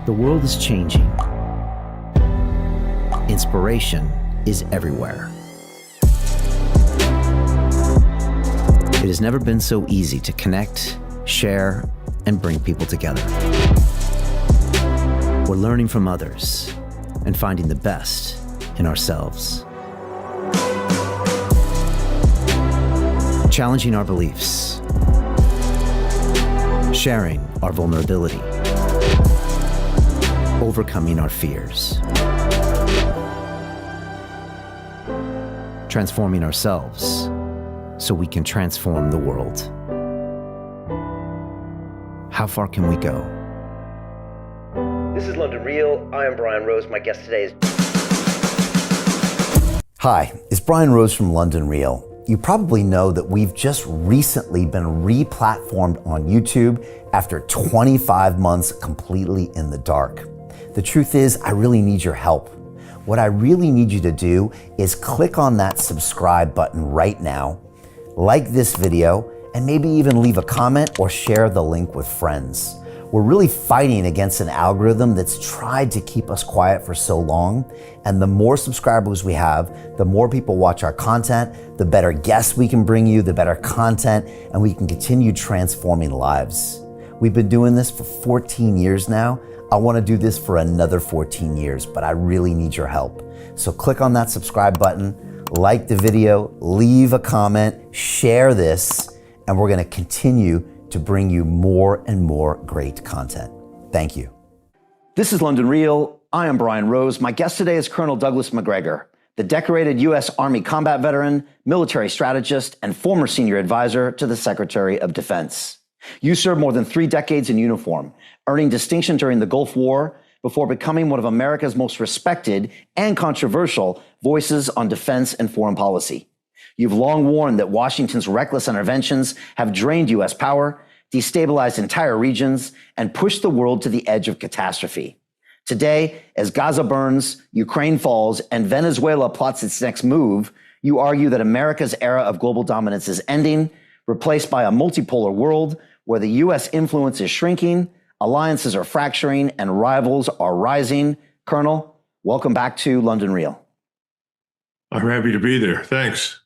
The world is changing. Inspiration is everywhere. It has never been so easy to connect, share, and bring people together. We're learning from others and finding the best in ourselves. Challenging our beliefs. Sharing our vulnerability. Overcoming our fears. Transforming ourselves so we can transform the world. How far can we go? This is London Real. I am Brian Rose. My guest today is... Hi, it's Brian Rose from London Real. You probably know that we've just recently been re-platformed on YouTube after 25 months completely in the dark. The truth is, I really need your help. What I really need you to do is click on that subscribe button right now, like this video, and maybe even leave a comment or share the link with friends. We're really fighting against an algorithm that's tried to keep us quiet for so long. And the more subscribers we have, the more people watch our content, the better guests we can bring you, the better content, and we can continue transforming lives. We've been doing this for 14 years now. I want to do this for another 14 years, but I really need your help. So click on that subscribe button, like the video, leave a comment, share this, and we're going to continue to bring you more and more great content. Thank you. This is London Real. I am Brian Rose. My guest today is Colonel Douglas Macgregor, the decorated U.S. Army combat veteran, military strategist, and former senior advisor to the Secretary of Defense. You served more than 3 decades in uniform, earning distinction during the Gulf War before becoming one of America's most respected and controversial voices on defense and foreign policy. You've long warned that Washington's reckless interventions have drained U.S. power, destabilized entire regions, and pushed the world to the edge of catastrophe. Today, as Gaza burns, Ukraine falls, and Venezuela plots its next move, you argue that America's era of global dominance is ending, replaced by a multipolar world where the U.S. influence is shrinking, alliances are fracturing, and rivals are rising. Colonel, welcome back to London Real. I'm happy to be there. Thanks.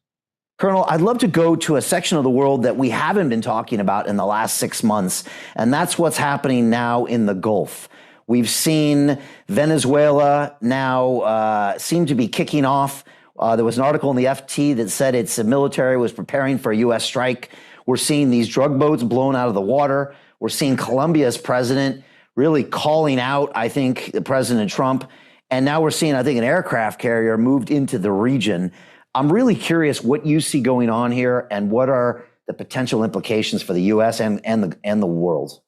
Colonel, I'd love to go to a section of the world that we haven't been talking about in the last 6 months, and that's what's happening now in the Gulf. We've seen Venezuela now seem to be kicking off. There was an article in the FT that said its military was preparing for a U.S. strike. We're seeing these drug boats blown out of the water. We're seeing Colombia's president really calling out, I think, President Trump. And now we're seeing, I think, an aircraft carrier moved into the region. I'm really curious what you see going on here and what are the potential implications for the U.S. and the world.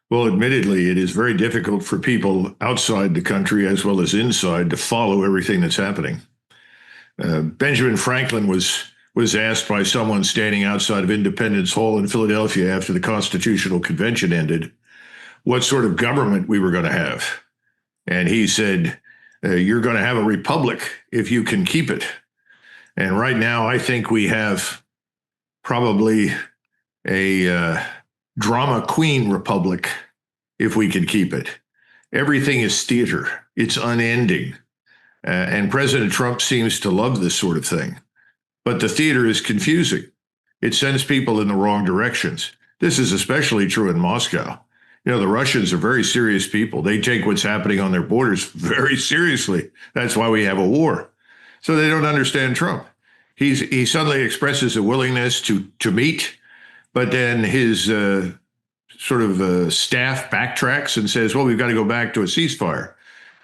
Well, admittedly, it is very difficult for people outside the country as well as inside to follow everything that's happening. Benjamin Franklin was asked by someone standing outside of Independence Hall in Philadelphia after the Constitutional Convention ended what sort of government we were going to have. And he said, you're going to have a republic if you can keep it. And right now, I think we have probably a drama queen republic if we can keep it. Everything is theater. It's unending. And President Trump seems to love this sort of thing. But the theater is confusing. It sends people in the wrong directions. This is especially true in Moscow. You know, the Russians are very serious people. They take what's happening on their borders very seriously. That's why we have a war. So they don't understand Trump. He suddenly expresses a willingness to meet, but then his staff backtracks and says, well, we've got to go back to a ceasefire,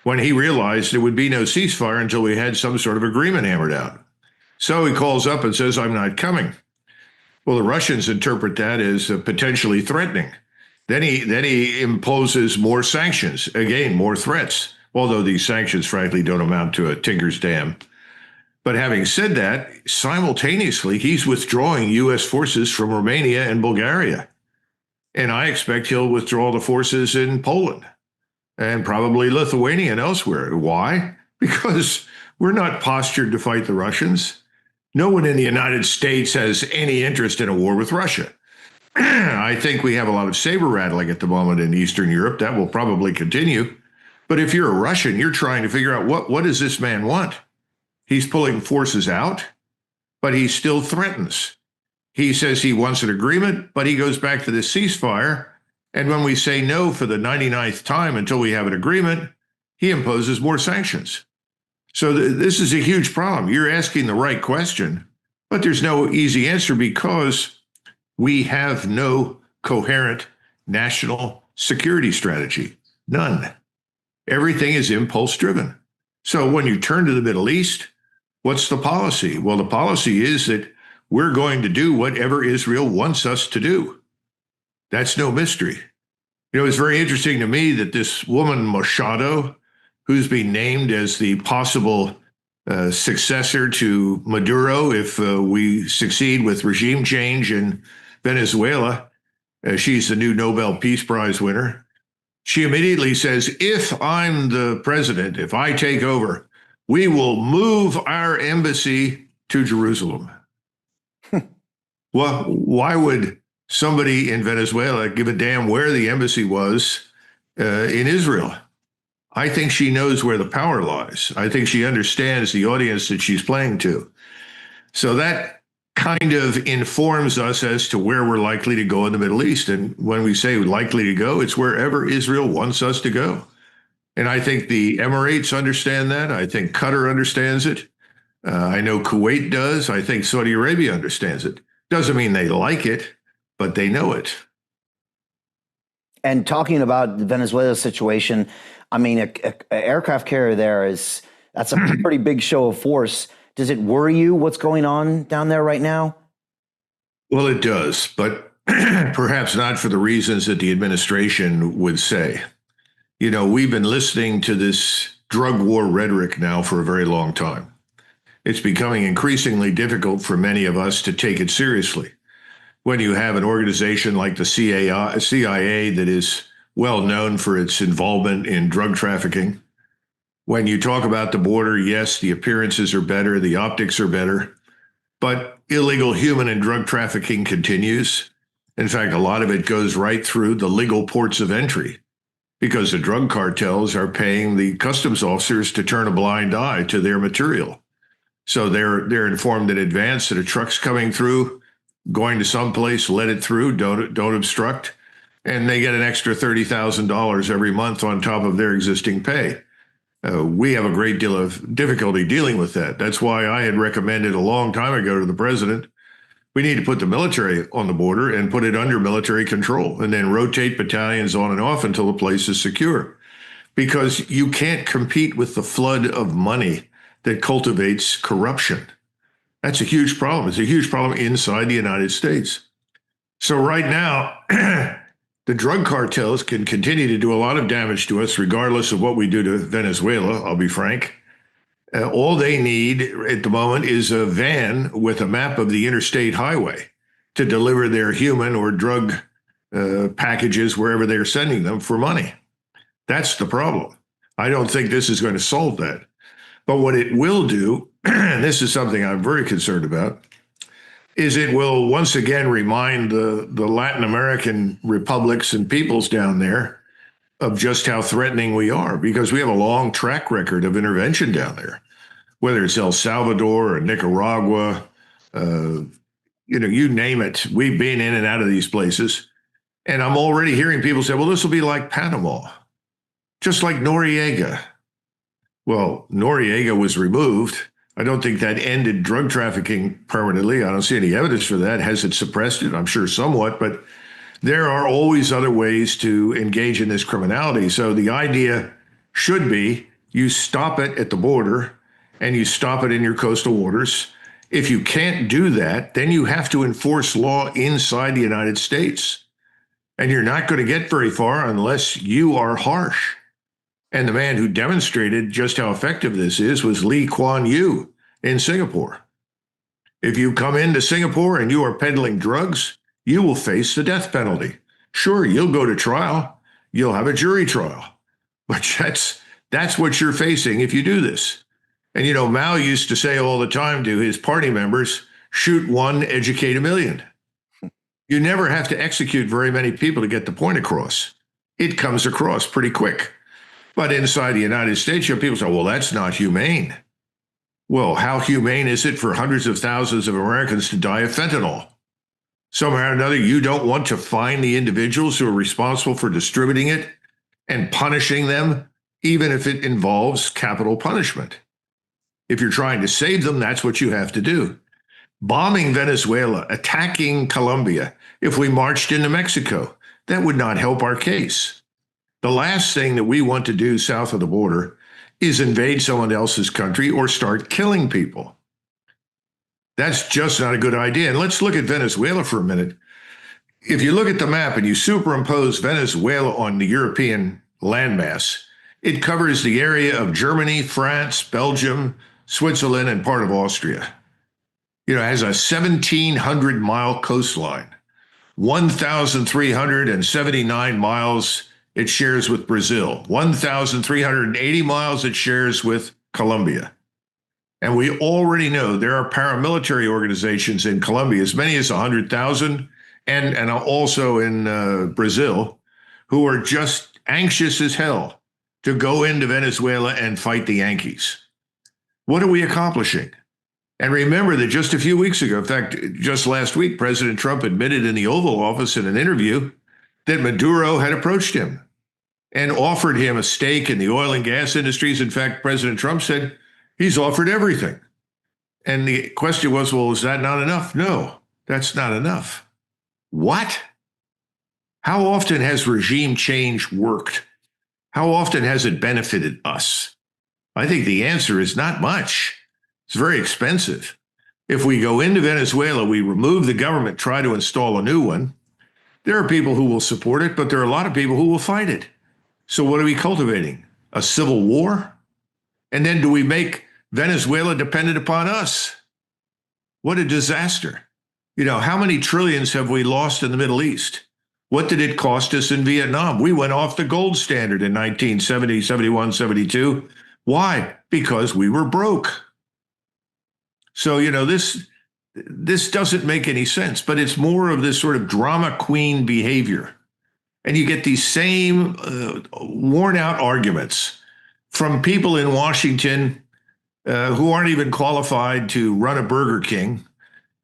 when he realized there would be no ceasefire until we had some sort of agreement hammered out. So he calls up and says, I'm not coming. Well, the Russians interpret that as potentially threatening. Then he imposes more sanctions, again, more threats, although these sanctions, frankly, don't amount to a tinker's dam. But having said that, simultaneously, he's withdrawing U.S. forces from Romania and Bulgaria. And I expect he'll withdraw the forces in Poland and probably Lithuania and elsewhere. Why? Because we're not postured to fight the Russians. No one in the United States has any interest in a war with Russia. I think we have a lot of saber rattling at the moment in Eastern Europe. That will probably continue. But if you're a Russian, you're trying to figure out what does this man want? He's pulling forces out, but he still threatens. He says he wants an agreement, but he goes back to the ceasefire. And when we say no for the 99th time until we have an agreement, he imposes more sanctions. So this is a huge problem. You're asking the right question, but there's no easy answer because we have no coherent national security strategy. None. Everything is impulse driven. So when you turn to the Middle East, what's the policy? Well, the policy is that we're going to do whatever Israel wants us to do. That's no mystery. You know, it's very interesting to me that this woman, Machado, who's been named as the possible successor to Maduro if we succeed with regime change in Venezuela, she's the new Nobel Peace Prize winner. She immediately says, if I'm the president, if I take over, we will move our embassy to Jerusalem. Well, why would somebody in Venezuela give a damn where the embassy was in Israel? I think she knows where the power lies. I think she understands the audience that she's playing to. So that kind of informs us as to where we're likely to go in the Middle East. And when we say likely to go, it's wherever Israel wants us to go. And I think the Emirates understand that. I think Qatar understands it. I know Kuwait does. I think Saudi Arabia understands it. Doesn't mean they like it, but they know it. And talking about the Venezuela situation, I mean, a aircraft carrier there that's a pretty big show of force. Does it worry you what's going on down there right now? Well, it does, but perhaps not for the reasons that the administration would say. You know, we've been listening to this drug war rhetoric now for a very long time. It's becoming increasingly difficult for many of us to take it seriously. When you have an organization like the CIA that is well known for its involvement in drug trafficking, when you talk about the border, yes, the appearances are better, the optics are better, but illegal human and drug trafficking continues. In fact, a lot of it goes right through the legal ports of entry because the drug cartels are paying the customs officers to turn a blind eye to their material. So they're informed in advance that a truck's coming through, going to someplace, let it through, don't obstruct, and they get an extra $30,000 every month on top of their existing pay. We have a great deal of difficulty dealing with that. That's why I had recommended a long time ago to the president, we need to put the military on the border and put it under military control and then rotate battalions on and off until the place is secure. Because you can't compete with the flood of money that cultivates corruption. That's a huge problem. It's a huge problem inside the United States. So right now, the drug cartels can continue to do a lot of damage to us, regardless of what we do to Venezuela, I'll be frank. All they need at the moment is a van with a map of the interstate highway to deliver their human or drug packages wherever they're sending them for money. That's the problem. I don't think this is going to solve that. But what it will do, and this is something I'm very concerned about, is it will once again remind the Latin American republics and peoples down there of just how threatening we are, because we have a long track record of intervention down there, whether it's El Salvador or Nicaragua, you name it. We've been in and out of these places. And I'm already hearing people say, well, this will be like Panama, just like Noriega. Well, Noriega was removed. I don't think that ended drug trafficking permanently. I don't see any evidence for that. Has it suppressed it? I'm sure somewhat, but there are always other ways to engage in this criminality. So the idea should be you stop it at the border and you stop it in your coastal waters. If you can't do that, then you have to enforce law inside the United States. And you're not going to get very far unless you are harsh. And the man who demonstrated just how effective this is was Lee Kuan Yew in Singapore. If you come into Singapore and you are peddling drugs, you will face the death penalty. Sure, you'll go to trial. You'll have a jury trial. But that's what you're facing if you do this. And, Mao used to say all the time to his party members, shoot one, educate a million. You never have to execute very many people to get the point across. It comes across pretty quick. But inside the United States, you have people say, well, that's not humane. Well, how humane is it for hundreds of thousands of Americans to die of fentanyl? Somehow or another, you don't want to find the individuals who are responsible for distributing it and punishing them, even if it involves capital punishment. If you're trying to save them, that's what you have to do. Bombing Venezuela, attacking Colombia, if we marched into Mexico, that would not help our case. The last thing that we want to do south of the border is invade someone else's country or start killing people. That's just not a good idea. And let's look at Venezuela for a minute. If you look at the map and you superimpose Venezuela on the European landmass, it covers the area of Germany, France, Belgium, Switzerland, and part of Austria. It has a 1,700-mile coastline, 1,379 miles it shares with Brazil, 1,380 miles it shares with Colombia. And we already know there are paramilitary organizations in Colombia, as many as 100,000, and also in Brazil, who are just anxious as hell to go into Venezuela and fight the Yankees. What are we accomplishing? And remember that just a few weeks ago, in fact, just last week, President Trump admitted in the Oval Office in an interview that Maduro had approached him and offered him a stake in the oil and gas industries. In fact, President Trump said he's offered everything. And the question was, well, is that not enough? No, that's not enough. What? How often has regime change worked? How often has it benefited us? I think the answer is not much. It's very expensive. If we go into Venezuela, we remove the government, try to install a new one, there are people who will support it, but there are a lot of people who will fight it. So what are we cultivating? A civil war? And then do we make Venezuela dependent upon us? What a disaster. How many trillions have we lost in the Middle East? What did it cost us in Vietnam? We went off the gold standard in 1970, 71, 72. Why? Because we were broke. So, this doesn't make any sense, but it's more of this sort of drama queen behavior. And you get these same worn out arguments from people in Washington who aren't even qualified to run a Burger King.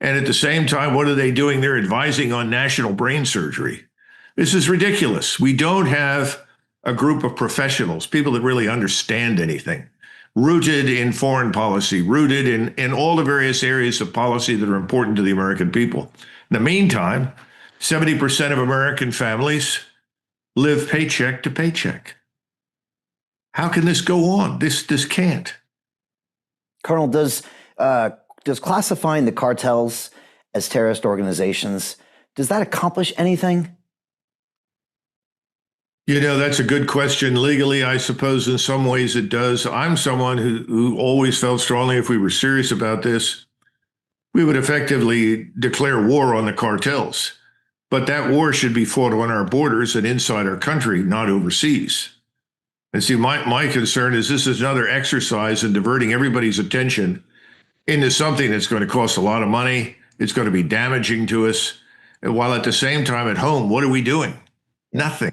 And at the same time, what are they doing? They're advising on national brain surgery. This is ridiculous. We don't have a group of professionals, people that really understand anything, rooted in foreign policy, rooted in all the various areas of policy that are important to the American people. In the meantime, 70% of American families live paycheck to paycheck. How can this go on? This can't. Colonel, does classifying the cartels as terrorist organizations, does that accomplish anything? That's a good question. Legally, I suppose in some ways it does. I'm someone who always felt strongly if we were serious about this, we would effectively declare war on the cartels. But that war should be fought on our borders and inside our country, not overseas. And see, my concern is this is another exercise in diverting everybody's attention into something that's going to cost a lot of money. It's going to be damaging to us. And while at the same time at home, what are we doing? Nothing.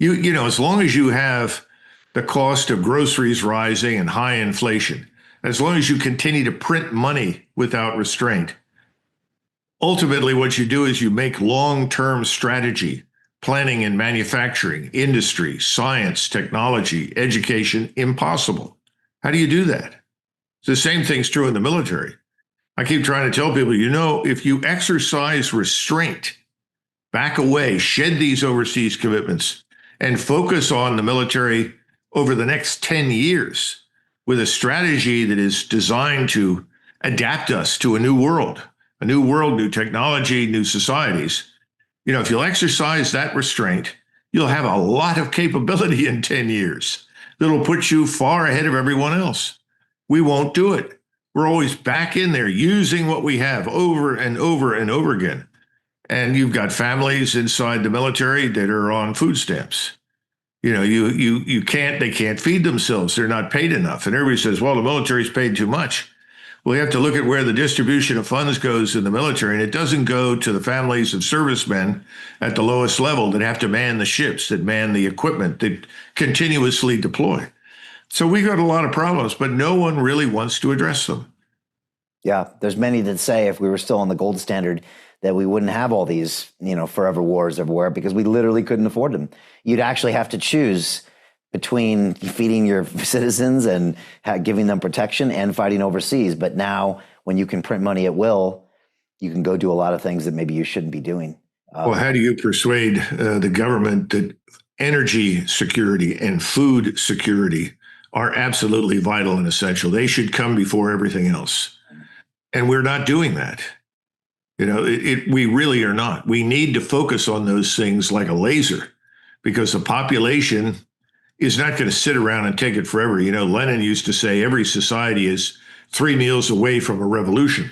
As long as you have the cost of groceries rising and high inflation, as long as you continue to print money without restraint, ultimately what you do is you make long-term strategy, planning and manufacturing, industry, science, technology, education impossible. How do you do that? The same thing's true in the military. I keep trying to tell people, if you exercise restraint, back away, shed these overseas commitments, and focus on the military over the next 10 years with a strategy that is designed to adapt us to a new world, new technology, new societies. If you'll exercise that restraint, you'll have a lot of capability in 10 years that'll put you far ahead of everyone else. We won't do it. We're always back in there using what we have over and over and over again. And you've got families inside the military that are on food stamps. They can't feed themselves. They're not paid enough. And everybody says, well, the military's paid too much. Well, you have to look at where the distribution of funds goes in the military, and it doesn't go to the families of servicemen at the lowest level that have to man the ships, that man the equipment, that continuously deploy. So we got a lot of problems, but no one really wants to address them. Yeah, there's many that say if we were still on the gold standard that we wouldn't have all these, forever wars everywhere because we literally couldn't afford them. You'd actually have to choose between feeding your citizens and giving them protection and fighting overseas. But now when you can print money at will, you can go do a lot of things that maybe you shouldn't be doing. Well, how do you persuade the government that energy security and food security are absolutely vital and essential? They should come before everything else. And we're not doing that. We really are not. We need to focus on those things like a laser because the population is not going to sit around and take it forever. Lenin used to say every society is 3 meals away from a revolution.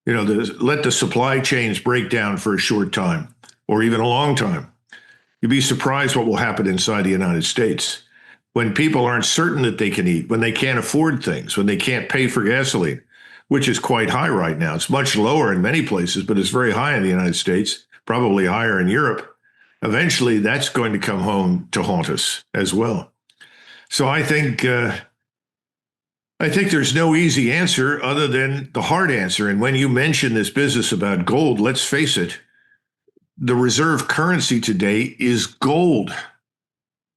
Let the supply chains break down for a short time or even a long time. You'd be surprised what will happen inside the United States when people aren't certain that they can eat, when they can't afford things, when they can't pay for gasoline, which is quite high right now. It's much lower in many places, but it's very high in the United States, probably higher in Europe. Eventually, that's going to come home to haunt us as well. So I think there's no easy answer other than the hard answer. And when you mention this business about gold, let's face it, the reserve currency today is gold.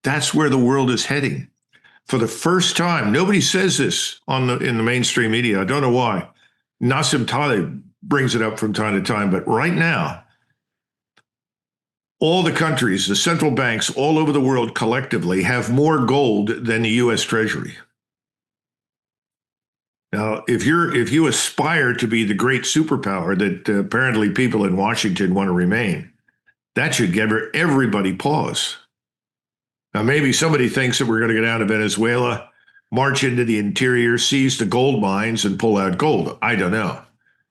That's where the world is heading. For the first time, nobody says this in the mainstream media. I don't know why. Nassim Taleb brings it up from time to time, but right now, all the countries, the central banks all over the world collectively have more gold than the U.S. Treasury. Now, if you aspire to be the great superpower that apparently people in Washington want to remain, that should give everybody pause. Now, maybe somebody thinks that we're going to go down to Venezuela, march into the interior, seize the gold mines, and pull out gold. I don't know.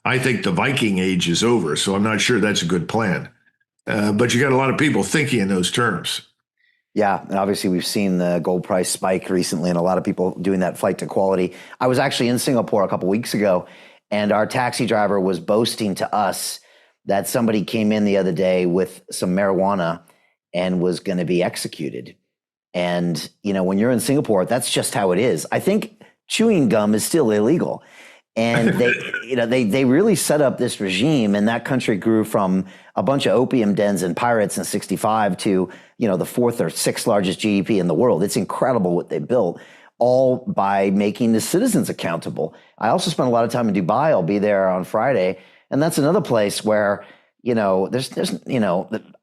I think the Viking age is over, so I'm not sure that's a good plan. But you got a lot of people thinking in those terms. Yeah, and obviously we've seen the gold price spike recently and a lot of people doing that flight to quality. I was actually in Singapore a couple weeks ago, and our taxi driver was boasting to us that somebody came in the other day with some marijuana and was going to be executed. And, when you're in Singapore, that's just how it is. I think chewing gum is still illegal. And they really set up this regime, and that country grew from a bunch of opium dens and pirates in 65 to, the 4th or 6th largest GDP in the world. It's incredible what they built, all by making the citizens accountable. I also spent a lot of time in Dubai. I'll be there on Friday. And that's another place where, there's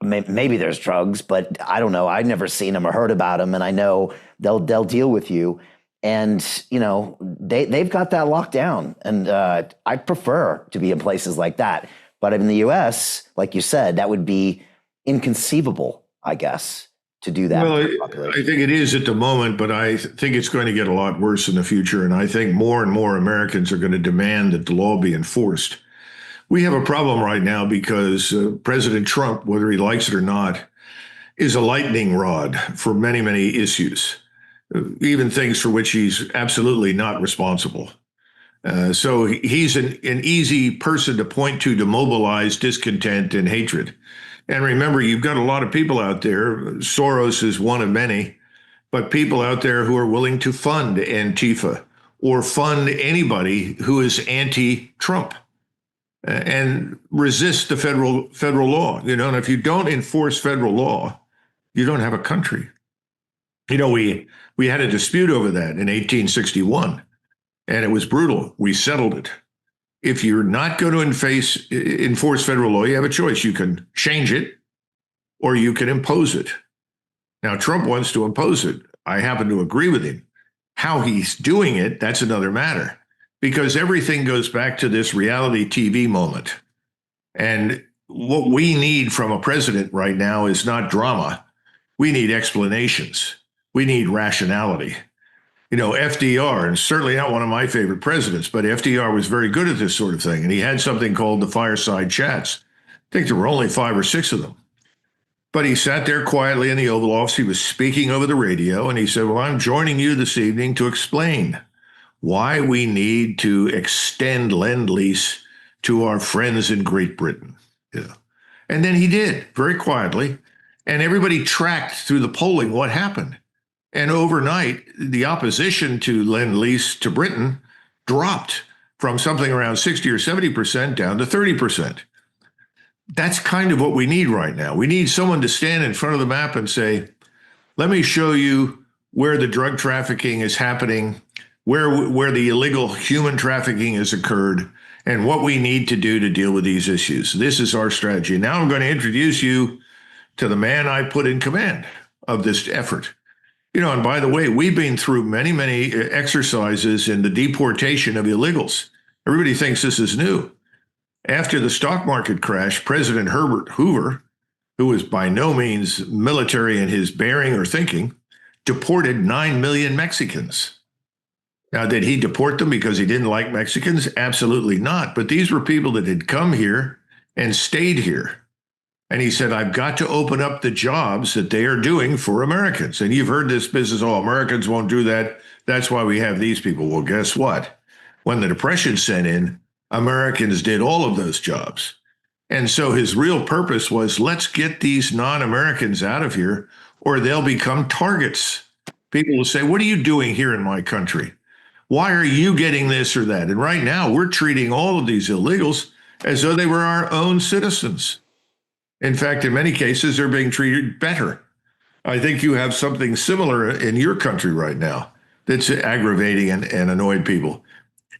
maybe there's drugs, but I don't know. I've never seen them or heard about them. And I know they'll deal with you. And, they've got that locked down. And I prefer to be in places like that. But in the U.S., like you said, that would be inconceivable, I guess, to do that. Well, I think it is at the moment, but I think it's going to get a lot worse in the future. And I think more and more Americans are going to demand that the law be enforced. We have a problem right now because President Trump, whether he likes it or not, is a lightning rod for many, many issues, even things for which he's absolutely not responsible. So he's an easy person to point to mobilize discontent and hatred. And remember, you've got a lot of people out there. Soros is one of many, but people out there who are willing to fund Antifa or fund anybody who is anti-Trump and resist the federal law. And if you don't enforce federal law, you don't have a country. We had a dispute over that in 1861, and it was brutal. We settled it. If you're not going to enforce federal law, you have a choice. You can change it or you can impose it. Now, Trump wants to impose it. I happen to agree with him. How he's doing it, that's another matter, because everything goes back to this reality TV moment. And what we need from a president right now is not drama. We need explanations. We need rationality. FDR, and certainly not one of my favorite presidents, but FDR was very good at this sort of thing. And he had something called the fireside chats. I think there were only 5 or 6 of them. But he sat there quietly in the Oval Office. He was speaking over the radio, and he said, well, I'm joining you this evening to explain why we need to extend Lend-Lease to our friends in Great Britain. And then he did, very quietly. And everybody tracked through the polling what happened. And overnight, the opposition to Lend-Lease to Britain dropped from something around 60 or 70% down to 30%. That's kind of what we need right now. We need someone to stand in front of the map and say, let me show you where the drug trafficking is happening, where the illegal human trafficking has occurred, and what we need to do to deal with these issues. This is our strategy. Now I'm going to introduce you to the man I put in command of this effort. And by the way, we've been through many, many exercises in the deportation of illegals. Everybody thinks this is new. After the stock market crash, President Herbert Hoover, who was by no means military in his bearing or thinking, deported 9 million Mexicans. Now, did he deport them because he didn't like Mexicans? Absolutely not. But these were people that had come here and stayed here. And he said, I've got to open up the jobs that they are doing for Americans. And you've heard this business, oh, Americans won't do that. That's why we have these people. Well, guess what? When the Depression set in, Americans did all of those jobs. And so his real purpose was, let's get these non-Americans out of here, or they'll become targets. People will say, what are you doing here in my country? Why are you getting this or that? And right now, we're treating all of these illegals as though they were our own citizens. In fact, in many cases, they're being treated better. I think you have something similar in your country right now that's aggravating and annoyed people.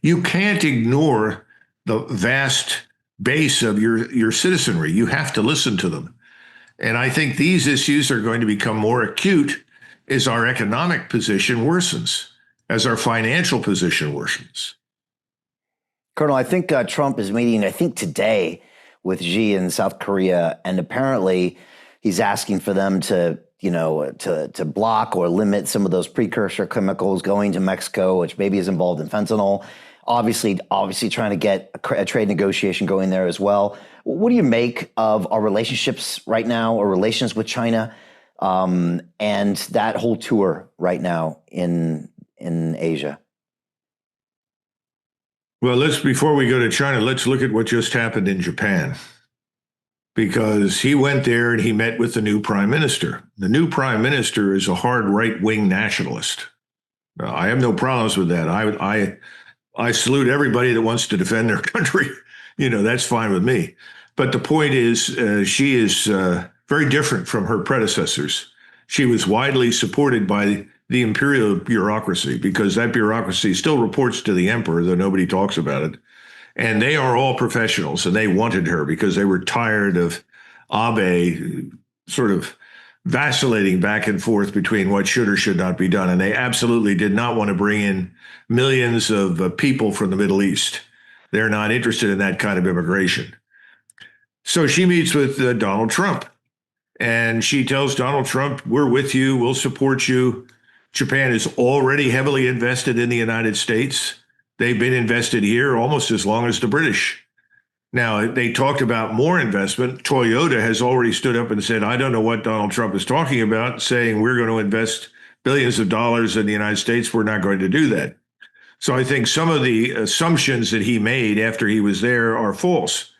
You can't ignore the vast base of your citizenry. You have to listen to them. And I think these issues are going to become more acute as our economic position worsens, as our financial position worsens. Colonel, I think Trump is meeting, I think today, with Xi in South Korea, and apparently he's asking for them to block or limit some of those precursor chemicals going to Mexico, which maybe is involved in fentanyl. Obviously trying to get a trade negotiation going there as well. What do you make of our relationships right now, or relations with China, and that whole tour right now in Asia? Well, before we go to China, let's look at what just happened in Japan. Because he went there and he met with the new prime minister. The new prime minister is a hard right-wing nationalist. Now, I have no problems with that. I salute everybody that wants to defend their country. That's fine with me. But the point is, she is very different from her predecessors. She was widely supported by the imperial bureaucracy, because that bureaucracy still reports to the emperor, though nobody talks about it. And they are all professionals, and they wanted her because they were tired of Abe sort of vacillating back and forth between what should or should not be done. And they absolutely did not want to bring in millions of people from the Middle East. They're not interested in that kind of immigration. So she meets with Donald Trump, and she tells Donald Trump, we're with you, we'll support you. Japan is already heavily invested in the United States. They've been invested here almost as long as the British. Now, they talked about more investment. Toyota has already stood up and said, I don't know what Donald Trump is talking about, saying we're going to invest billions of dollars in the United States. We're not going to do that. So I think some of the assumptions that he made after he was there are false.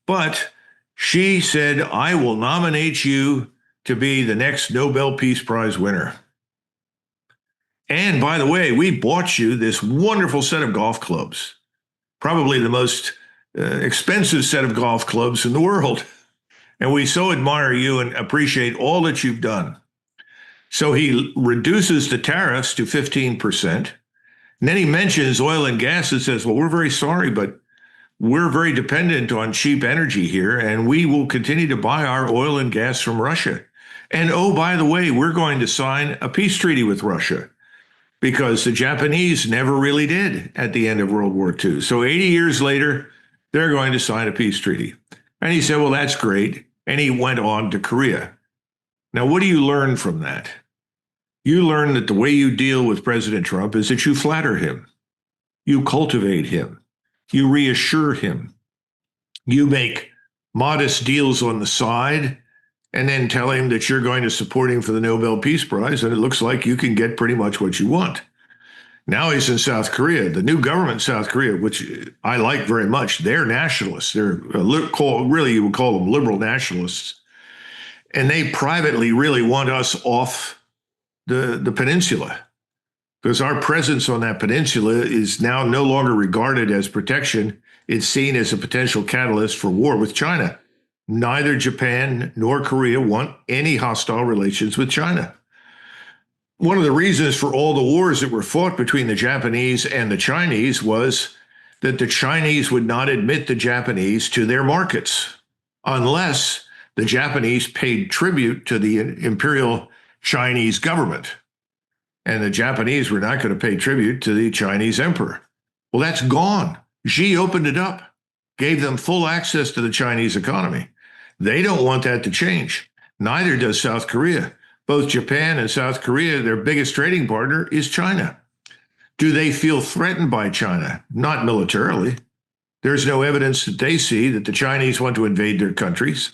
But she said, I will nominate you to be the next Nobel Peace Prize winner. And by the way, we bought you this wonderful set of golf clubs, probably the most expensive set of golf clubs in the world. And we so admire you and appreciate all that you've done. So he reduces the tariffs to 15%. And then he mentions oil and gas and says, well, we're very sorry, but we're very dependent on cheap energy here, and we will continue to buy our oil and gas from Russia. And oh, by the way, we're going to sign a peace treaty with Russia, because the Japanese never really did at the end of World War II. So 80 years later, they're going to sign a peace treaty. And he said, well, that's great. And he went on to Korea. Now, what do you learn from that? You learn that the way you deal with President Trump is that you flatter him. You cultivate him. You reassure him. You make modest deals on the side and then tell him that you're going to support him for the Nobel Peace Prize, and it looks like you can get pretty much what you want. Now he's in South Korea. The new government in South Korea, which I like very much, they're nationalists. They're really, you would call them liberal nationalists. And they privately really want us off the peninsula, because our presence on that peninsula is now no longer regarded as protection. It's seen as a potential catalyst for war with China. Neither Japan nor Korea want any hostile relations with China. One of the reasons for all the wars that were fought between the Japanese and the Chinese was that the Chinese would not admit the Japanese to their markets unless the Japanese paid tribute to the imperial Chinese government. And the Japanese were not going to pay tribute to the Chinese emperor. Well, that's gone. Xi opened it up, gave them full access to the Chinese economy. They don't want that to change. Neither does South Korea. Both Japan and South Korea, their biggest trading partner is China. Do they feel threatened by China? Not militarily. There's no evidence that they see that the Chinese want to invade their countries.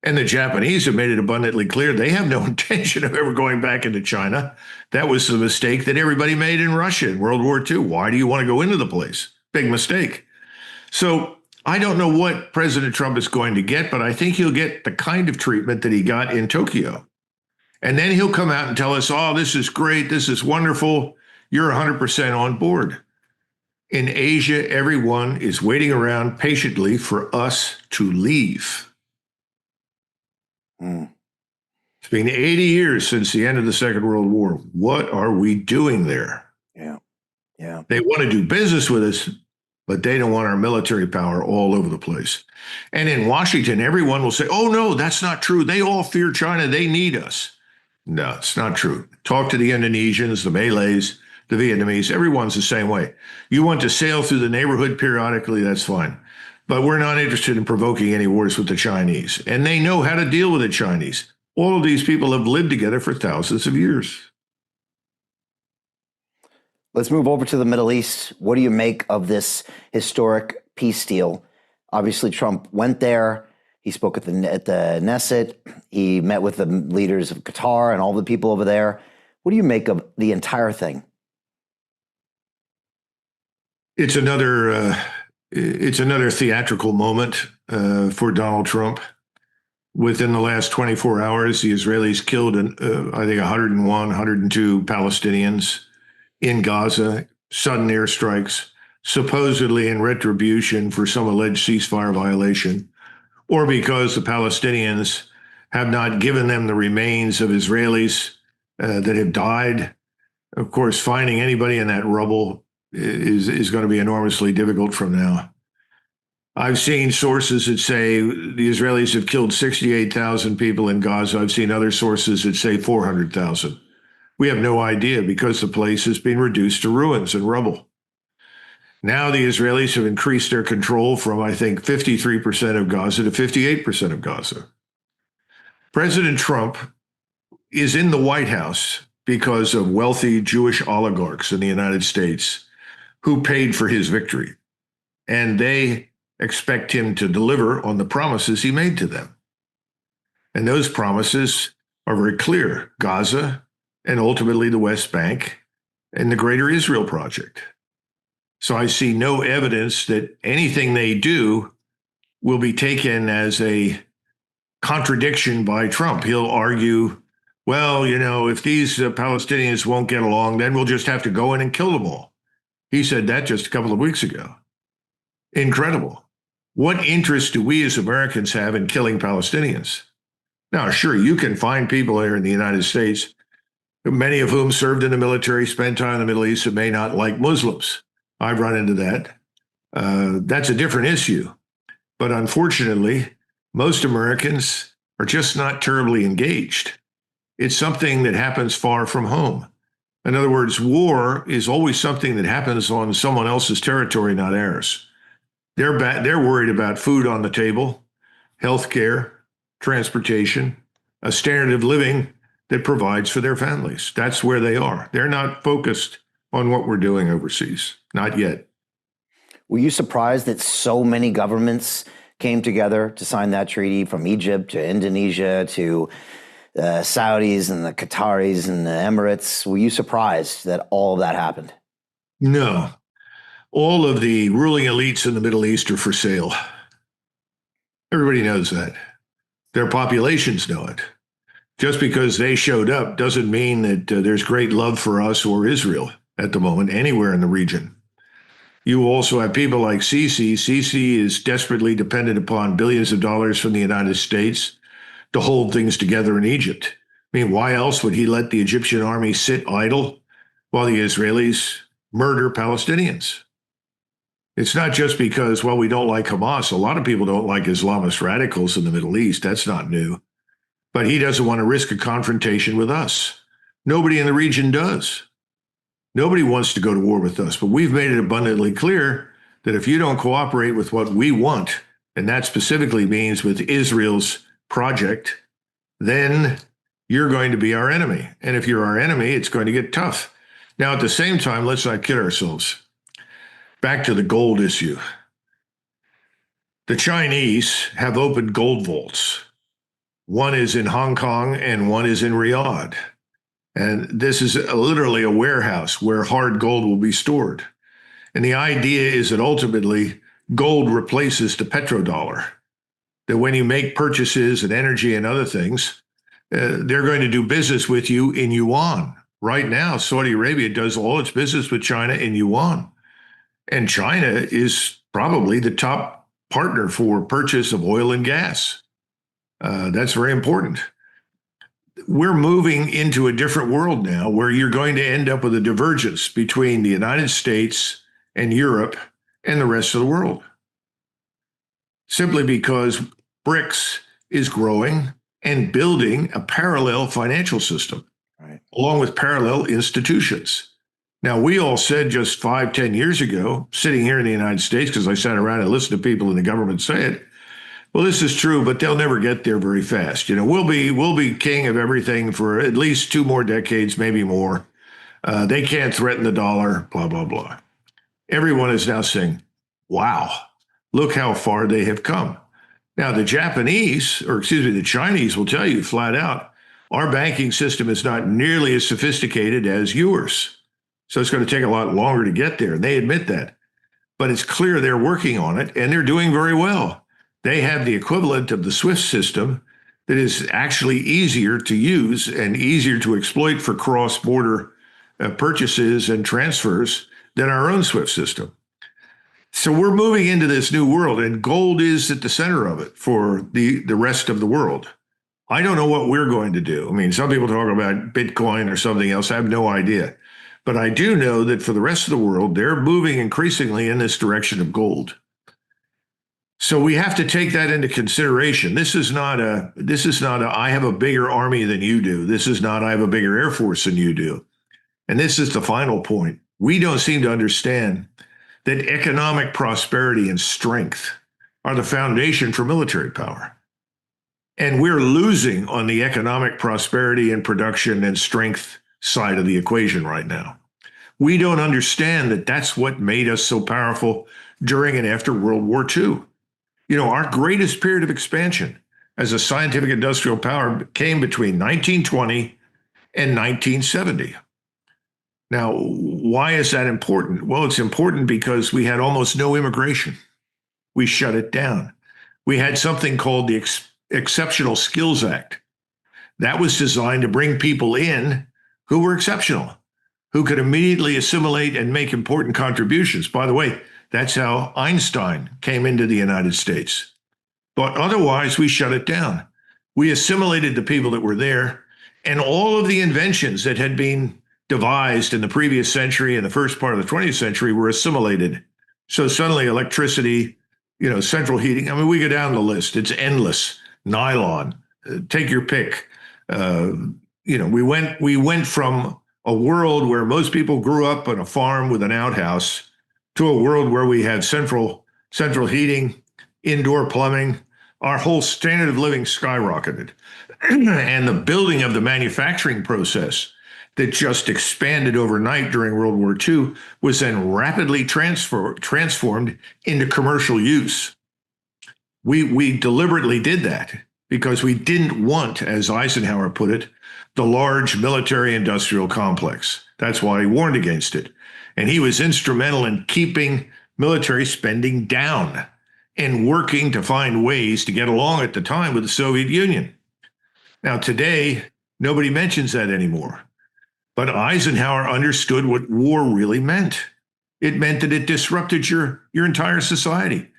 And the Japanese have made it abundantly clear they have no intention of ever going back into China. That was the mistake that everybody made in Russia in World War II. Why do you want to go into the place? Big mistake. So I don't know what President Trump is going to get, but I think he'll get the kind of treatment that he got in Tokyo. And then he'll come out and tell us, oh, this is great, this is wonderful, you're 100% on board. In Asia, everyone is waiting around patiently for us to leave. It's been 80 years since the end of the Second World War. What are we doing there? Yeah. They want to do business with us, but they don't want our military power all over the place. And in Washington, everyone will say, oh, no, that's not true. They all fear China. They need us. No, it's not true. Talk to the Indonesians, the Malays, the Vietnamese. Everyone's the same way. You want to sail through the neighborhood periodically, that's fine. But we're not interested in provoking any wars with the Chinese. And they know how to deal with the Chinese. All of these people have lived together for thousands of years. Let's move over to the Middle East. What do you make of this historic peace deal? Obviously, Trump went there. He spoke at the Knesset. He met with the leaders of Qatar and all the people over there. What do you make of the entire thing? It's another theatrical moment for Donald Trump. Within the last 24 hours, the Israelis killed, I think, 101, 102 Palestinians in Gaza, sudden airstrikes, supposedly in retribution for some alleged ceasefire violation, or because the Palestinians have not given them the remains of Israelis that have died. Of course, finding anybody in that rubble is going to be enormously difficult from now. I've seen sources that say the Israelis have killed 68,000 people in Gaza. I've seen other sources that say 400,000. We have no idea because the place has been reduced to ruins and rubble. Now the Israelis have increased their control from, I think, 53% of Gaza to 58% of Gaza. President Trump is in the White House because of wealthy Jewish oligarchs in the United States who paid for his victory. And they expect him to deliver on the promises he made to them. And those promises are very clear: Gaza, and ultimately the West Bank, and the Greater Israel Project. So I see no evidence that anything they do will be taken as a contradiction by Trump. He'll argue, well, you know, if these Palestinians won't get along, then we'll just have to go in and kill them all. He said that just a couple of weeks ago. Incredible. What interest do we as Americans have in killing Palestinians? Now, sure, you can find people here in the United States, many of whom served in the military, spent time in the Middle East, and may not like Muslims. I've run into that. That's a different issue. But unfortunately, most Americans are just not terribly engaged. It's something that happens far from home. In other words, war is always something that happens on someone else's territory, not ours. They're worried about food on the table, health care, transportation, a standard of living that provides for their families. That's where they are. They're not focused on what we're doing overseas. Not yet. Were you surprised that so many governments came together to sign that treaty, from Egypt to Indonesia to Saudis and the Qataris and the Emirates? Were you surprised that all of that happened? No. All of the ruling elites in the Middle East are for sale. Everybody knows that. Their populations know it. Just because they showed up doesn't mean that there's great love for us or Israel at the moment, anywhere in the region. You also have people like Sisi. Sisi is desperately dependent upon billions of dollars from the United States to hold things together in Egypt. I mean, why else would he let the Egyptian army sit idle while the Israelis murder Palestinians? It's not just because, well, we don't like Hamas. A lot of people don't like Islamist radicals in the Middle East. That's not new. But he doesn't want to risk a confrontation with us. Nobody in the region does. Nobody wants to go to war with us. But we've made it abundantly clear that if you don't cooperate with what we want, and that specifically means with Israel's project, then you're going to be our enemy. And if you're our enemy, it's going to get tough. Now, at the same time, let's not kid ourselves. Back to the gold issue. The Chinese have opened gold vaults. One is in Hong Kong and one is in Riyadh. And this is literally a warehouse where hard gold will be stored. And the idea is that ultimately gold replaces the petrodollar. That when you make purchases and energy and other things, they're going to do business with you in yuan. Right now, Saudi Arabia does all its business with China in yuan. And China is probably the top partner for purchase of oil and gas. That's very important. We're moving into a different world now where you're going to end up with a divergence between the United States and Europe and the rest of the world. Simply because BRICS is growing and building a parallel financial system, right, along with parallel institutions. Now, we all said just 5-10 years ago, sitting here in the United States, because I sat around and listened to people in the government say it, well, this is true, but they'll never get there very fast. You know, we'll be king of everything for at least 2 more decades, maybe more. They can't threaten the dollar, blah, blah, blah. Everyone is now saying, wow, look how far they have come. Now, the Chinese will tell you flat out, our banking system is not nearly as sophisticated as yours. So it's going to take a lot longer to get there. They admit that. But it's clear they're working on it, and they're doing very well. They have the equivalent of the SWIFT system that is actually easier to use and easier to exploit for cross-border purchases and transfers than our own SWIFT system. So we're moving into this new world, and gold is at the center of it for the rest of the world. I don't know what we're going to do. I mean, some people talk about Bitcoin or something else. I have no idea. But I do know that for the rest of the world, they're moving increasingly in this direction of gold. So we have to take that into consideration. This is not a I have a bigger army than you do. This is not I have a bigger Air Force than you do. And this is the final point. We don't seem to understand that economic prosperity and strength are the foundation for military power. And we're losing on the economic prosperity and production and strength side of the equation right now. We don't understand that that's what made us so powerful during and after World War II. You know, our greatest period of expansion as a scientific industrial power came between 1920 and 1970. Now, why is that important? Well, it's important because we had almost no immigration. We shut it down. We had something called the Exceptional Skills Act. That was designed to bring people in who were exceptional, who could immediately assimilate and make important contributions. By the way, that's how Einstein came into the United States. But otherwise, we shut it down. We assimilated the people that were there, and all of the inventions that had been devised in the previous century and the first part of the 20th century were assimilated. So suddenly electricity, you know, central heating, I mean, we go down the list. It's endless. Nylon, take your pick. You know, we went from a world where most people grew up on a farm with an outhouse to a world where we had central heating, indoor plumbing. Our whole standard of living skyrocketed. And the building of the manufacturing process that just expanded overnight during World War II was then rapidly transformed into commercial use. We deliberately did that because we didn't want, as Eisenhower put it, the large military industrial complex. That's why he warned against it. And he was instrumental in keeping military spending down and working to find ways to get along at the time with the Soviet Union. Now, today, nobody mentions that anymore. But Eisenhower understood what war really meant. It meant that it disrupted your entire society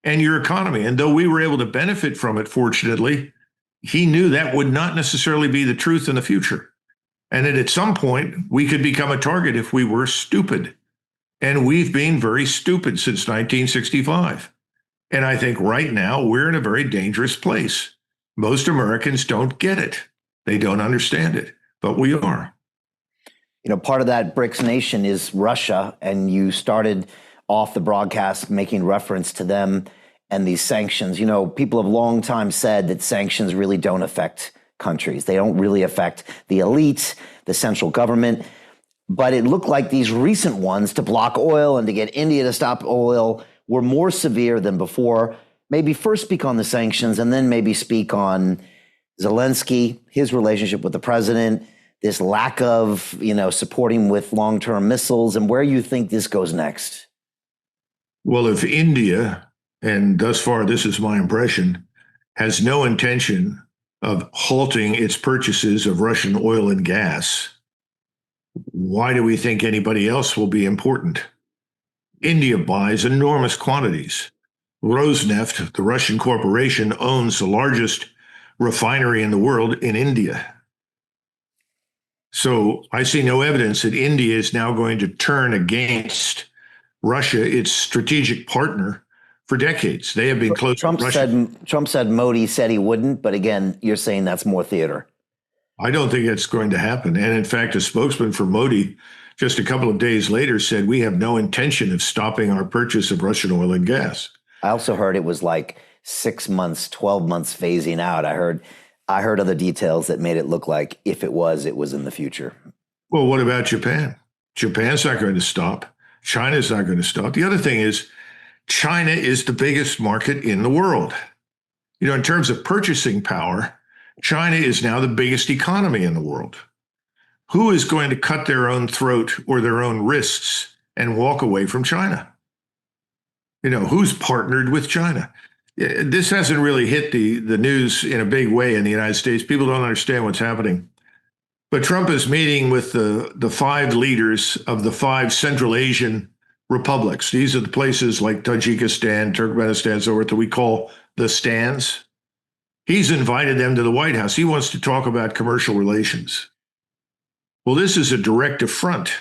and your economy. And though we were able to benefit from it, fortunately, he knew that would not necessarily be the truth in the future. And that at some point, we could become a target if we were stupid. And we've been very stupid since 1965. And I think right now, we're in a very dangerous place. Most Americans don't get it. They don't understand it, but we are. You know, part of that BRICS nation is Russia, and you started off the broadcast making reference to them and these sanctions. You know, people have long time said that sanctions really don't affect countries. They don't really affect the elite, the central government. But it looked like these recent ones to block oil and to get India to stop oil were more severe than before. Maybe first speak on the sanctions and then maybe speak on Zelensky, his relationship with the president, this lack of, supporting with long-term missiles, and where you think this goes next. Well, if India, and thus far this is my impression, has no intention of halting its purchases of Russian oil and gas, why do we think anybody else will be important? India buys enormous quantities. Rosneft, the Russian corporation, owns the largest refinery in the world in India. So I see no evidence that India is now going to turn against Russia, its strategic partner, for decades. They have been close to Russia. Trump said Modi said he wouldn't, but again, you're saying that's more theater. I don't think it's going to happen. And in fact, a spokesman for Modi just a couple of days later said, we have no intention of stopping our purchase of Russian oil and gas. I also heard it was like 6 months, 12 months phasing out. I heard other details that made it look like if it was in the future. Well, what about Japan? Japan's not going to stop. China's not going to stop. The other thing is, China is the biggest market in the world. In terms of purchasing power, China is now the biggest economy in the world. Who is going to cut their own throat or their own wrists and walk away from China? Who's partnered with China? This hasn't really hit the news in a big way in the United States. People don't understand what's happening. But Trump is meeting with the 5 leaders of the 5 Central Asian republics. These are the places like Tajikistan, Turkmenistan, so forth that we call the stands. He's invited them to the White House. He wants to talk about commercial relations. Well, this is a direct affront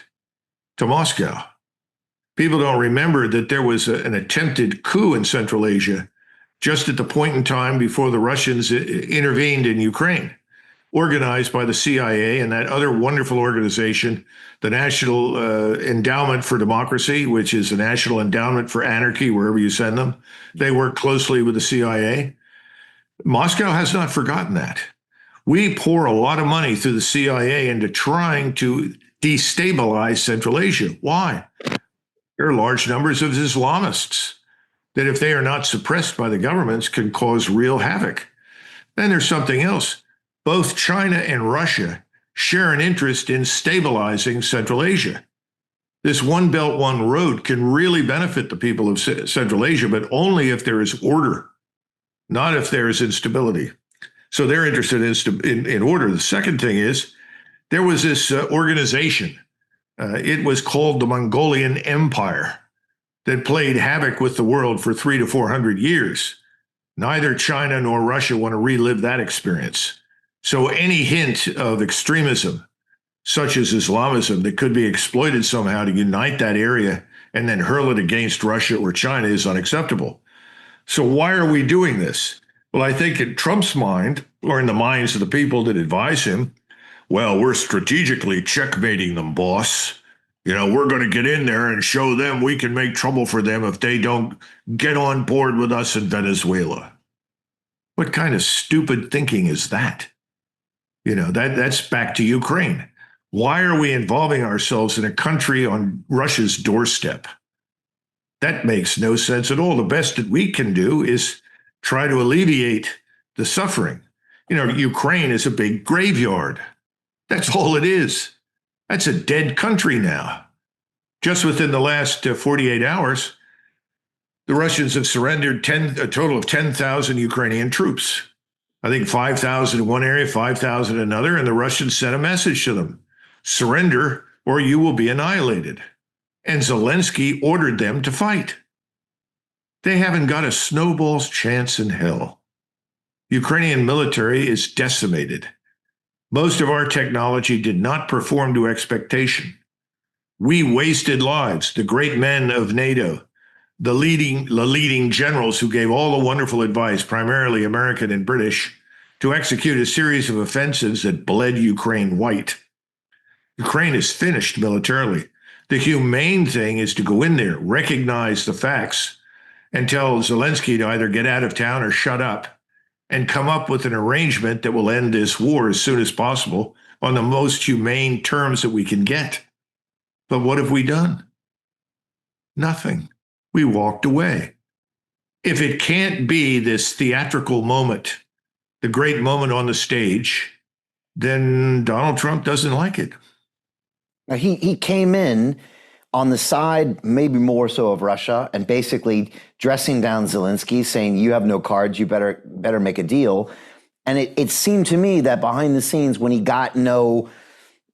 to Moscow. People don't remember that there was an attempted coup in Central Asia just at the point in time before the Russians intervened in Ukraine, organized by the CIA and that other wonderful organization, the National Endowment for Democracy, which is the National Endowment for Anarchy, wherever you send them. They work closely with the CIA. Moscow has not forgotten that. We pour a lot of money through the CIA into trying to destabilize Central Asia. Why? There are large numbers of Islamists that, if they are not suppressed by the governments, can cause real havoc. Then there's something else. Both China and Russia share an interest in stabilizing Central Asia. This One Belt, One Road can really benefit the people of Central Asia, but only if there is order, not if there is instability. So they're interested in order. The second thing is, there was this organization. It was called the Mongolian Empire, that played havoc with the world for 300 to 400 years. Neither China nor Russia want to relive that experience. So any hint of extremism, such as Islamism, that could be exploited somehow to unite that area and then hurl it against Russia or China is unacceptable. So why are we doing this? Well, I think in Trump's mind, or in the minds of the people that advise him, well, we're strategically checkmating them, boss. We're going to get in there and show them we can make trouble for them if they don't get on board with us in Venezuela. What kind of stupid thinking is that? That's back to Ukraine. Why are we involving ourselves in a country on Russia's doorstep? That makes no sense at all. The best that we can do is try to alleviate the suffering. Ukraine is a big graveyard. That's all it is. That's a dead country now. Just within the last 48 hours, the Russians have surrendered a total of 10,000 Ukrainian troops. I think 5,000 in one area, 5,000 in another, and the Russians sent a message to them: surrender or you will be annihilated. And Zelensky ordered them to fight. They haven't got a snowball's chance in hell. Ukrainian military is decimated. Most of our technology did not perform to expectation. We wasted lives. The great men of NATO, the leading generals who gave all the wonderful advice, primarily American and British, to execute a series of offensives that bled Ukraine white. Ukraine is finished militarily. The humane thing is to go in there, recognize the facts, and tell Zelensky to either get out of town or shut up, and come up with an arrangement that will end this war as soon as possible on the most humane terms that we can get. But what have we done? Nothing. We walked away. If it can't be this theatrical moment, the great moment on the stage, then Donald Trump doesn't like it. Now, he came in on the side, maybe more so, of Russia, and basically dressing down Zelensky, saying, you have no cards, you better make a deal. And it seemed to me that behind the scenes, when he got no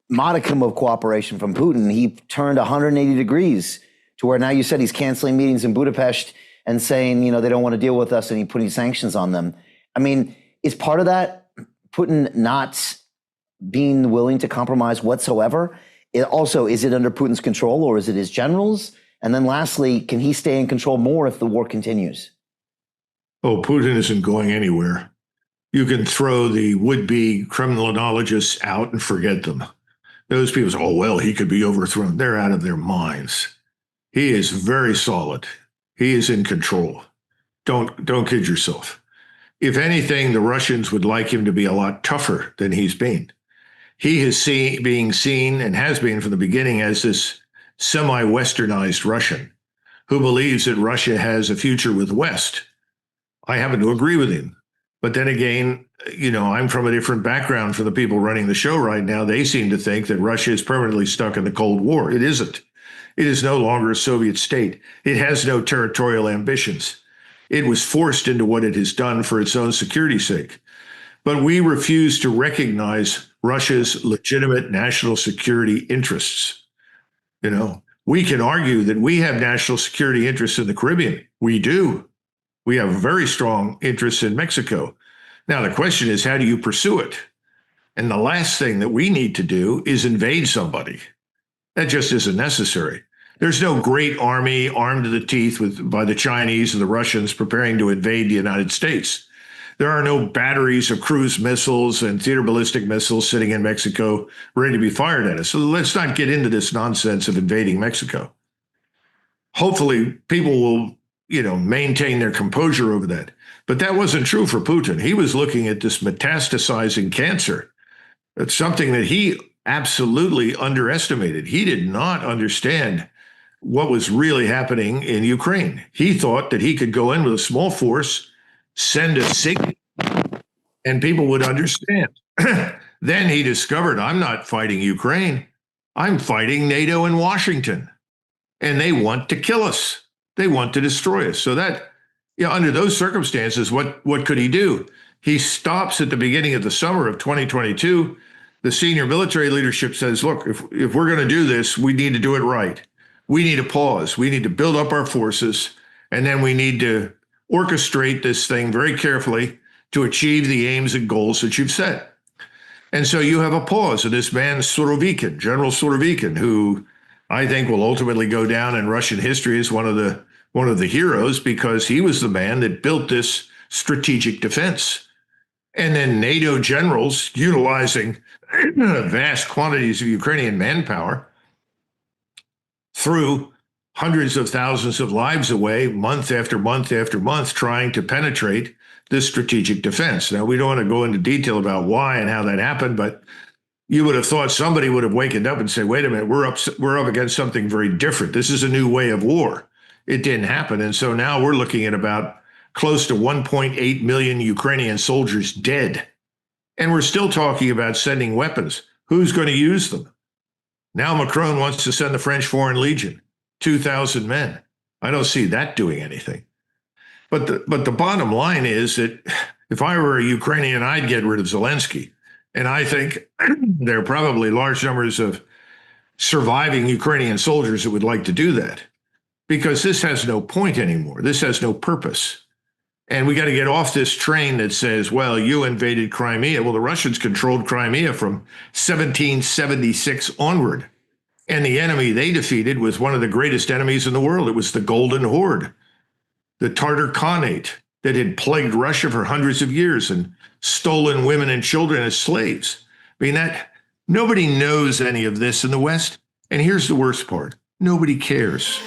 modicum of cooperation from Putin, he turned 180 degrees to where now you said he's canceling meetings in Budapest and saying, they don't want to deal with us, and he's putting sanctions on them. I mean, is part of that Putin not being willing to compromise whatsoever? Is it under Putin's control, or is it his generals? And then lastly, can he stay in control more if the war continues? Oh, Putin isn't going anywhere. You can throw the would-be criminologists out and forget them. Those people say, oh, well, he could be overthrown. They're out of their minds. He is very solid. He is in control. Don't kid yourself. If anything, the Russians would like him to be a lot tougher than he's been. He is being seen and has been from the beginning as this semi-Westernized Russian who believes that Russia has a future with West. I happen to agree with him. But then again, I'm from a different background from the people running the show right now. They seem to think that Russia is permanently stuck in the Cold War. It isn't. It is no longer a Soviet state. It has no territorial ambitions. It was forced into what it has done for its own security's sake. But we refuse to recognize Russia's legitimate national security interests. We can argue that we have national security interests in the Caribbean. We do. We have very strong interests in Mexico. Now, the question is, how do you pursue it? And the last thing that we need to do is invade somebody. That just isn't necessary. There's no great army armed to the teeth by the Chinese and the Russians preparing to invade the United States. There are no batteries of cruise missiles and theater ballistic missiles sitting in Mexico ready to be fired at us. So let's not get into this nonsense of invading Mexico. Hopefully, people will, maintain their composure over that. But that wasn't true for Putin. He was looking at this metastasizing cancer. It's something that he absolutely underestimated. He did not understand what was really happening in Ukraine. He thought that he could go in with a small force, send a signal, and people would understand. Then he discovered, I'm not fighting Ukraine. I'm fighting NATO and Washington. And they want to kill us. They want to destroy us. So that, under those circumstances, what could he do? He stops at the beginning of the summer of 2022. The senior military leadership says, look, if we're going to do this, we need to do it right. We need to pause. We need to build up our forces. And then we need to orchestrate this thing very carefully to achieve the aims and goals that you've set. And so you have a pause of this man, Surovikin, General Surovikin, who I think will ultimately go down in Russian history as one of the heroes, because he was the man that built this strategic defense. And then NATO generals, utilizing vast quantities of Ukrainian manpower, threw hundreds of thousands of lives away month after month after month trying to penetrate this strategic defense. Now, we don't want to go into detail about why and how that happened, but you would have thought somebody would have wakened up and said, wait a minute, we're up against something very different. This is a new way of war. It didn't happen. And so now we're looking at about close to 1.8 million Ukrainian soldiers dead. And we're still talking about sending weapons. Who's going to use them? Now Macron wants to send the French Foreign Legion, 2,000 men. I don't see that doing anything. But the bottom line is that if I were a Ukrainian, I'd get rid of Zelensky. And I think there are probably large numbers of surviving Ukrainian soldiers that would like to do that, because this has no point anymore. This has no purpose. And we got to get off this train that says, well, you invaded Crimea. Well, the Russians controlled Crimea from 1776 onward. And the enemy they defeated was one of the greatest enemies in the world. It was the Golden Horde, the Tartar Khanate that had plagued Russia for hundreds of years and stolen women and children as slaves. I mean, nobody knows any of this in the West. And here's the worst part. Nobody cares.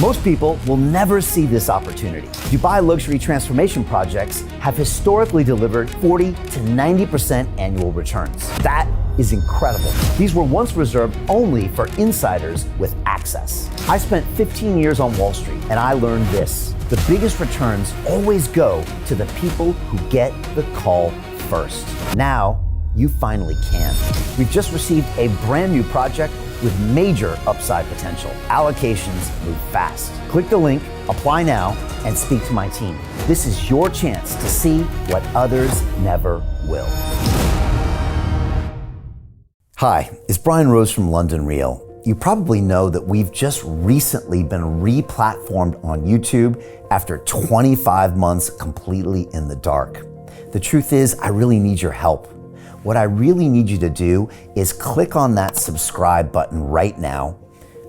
Most people will never see this opportunity. Dubai luxury transformation projects have historically delivered 40 to 90% annual returns. That is incredible. These were once reserved only for insiders with access. I spent 15 years on Wall Street and I learned this: the biggest returns always go to the people who get the call first. Now, you finally can. We've just received a brand new project with major upside potential. Allocations move fast. Click the link, apply now, and speak to my team. This is your chance to see what others never will. Hi, it's Brian Rose from London Real. You probably know that we've just recently been re-platformed on YouTube after 25 months completely in the dark. The truth is, I really need your help. What I really need you to do is click on that subscribe button right now,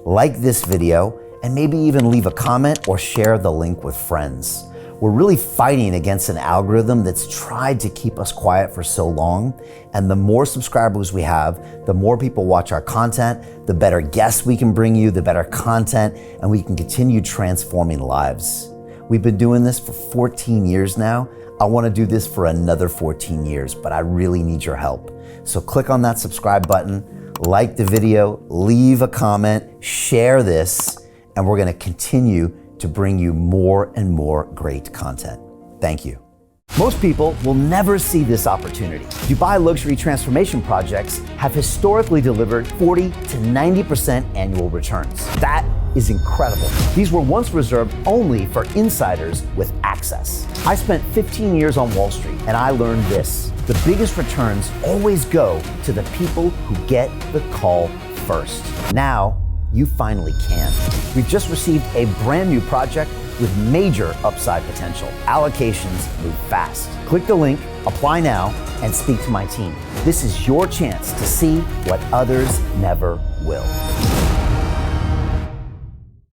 like this video, and maybe even leave a comment or share the link with friends. We're really fighting against an algorithm that's tried to keep us quiet for so long. And the more subscribers we have, the more people watch our content, the better guests we can bring you, the better content, and we can continue transforming lives. We've been doing this for 14 years now. I want to do this for another 14 years, but I really need your help. So click on that subscribe button, like the video, leave a comment, share this, and we're going to continue to bring you more and more great content. Thank you. Most people will never see this opportunity. Dubai luxury transformation projects have historically delivered 40 to 90% annual returns. That is incredible. These were once reserved only for insiders with access. I spent 15 years on Wall Street and I learned this: the biggest returns always go to the people who get the call first. Now, you finally can. We've just received a brand new project with major upside potential. Allocations move fast. Click the link, apply now, and speak to my team. This is your chance to see what others never will.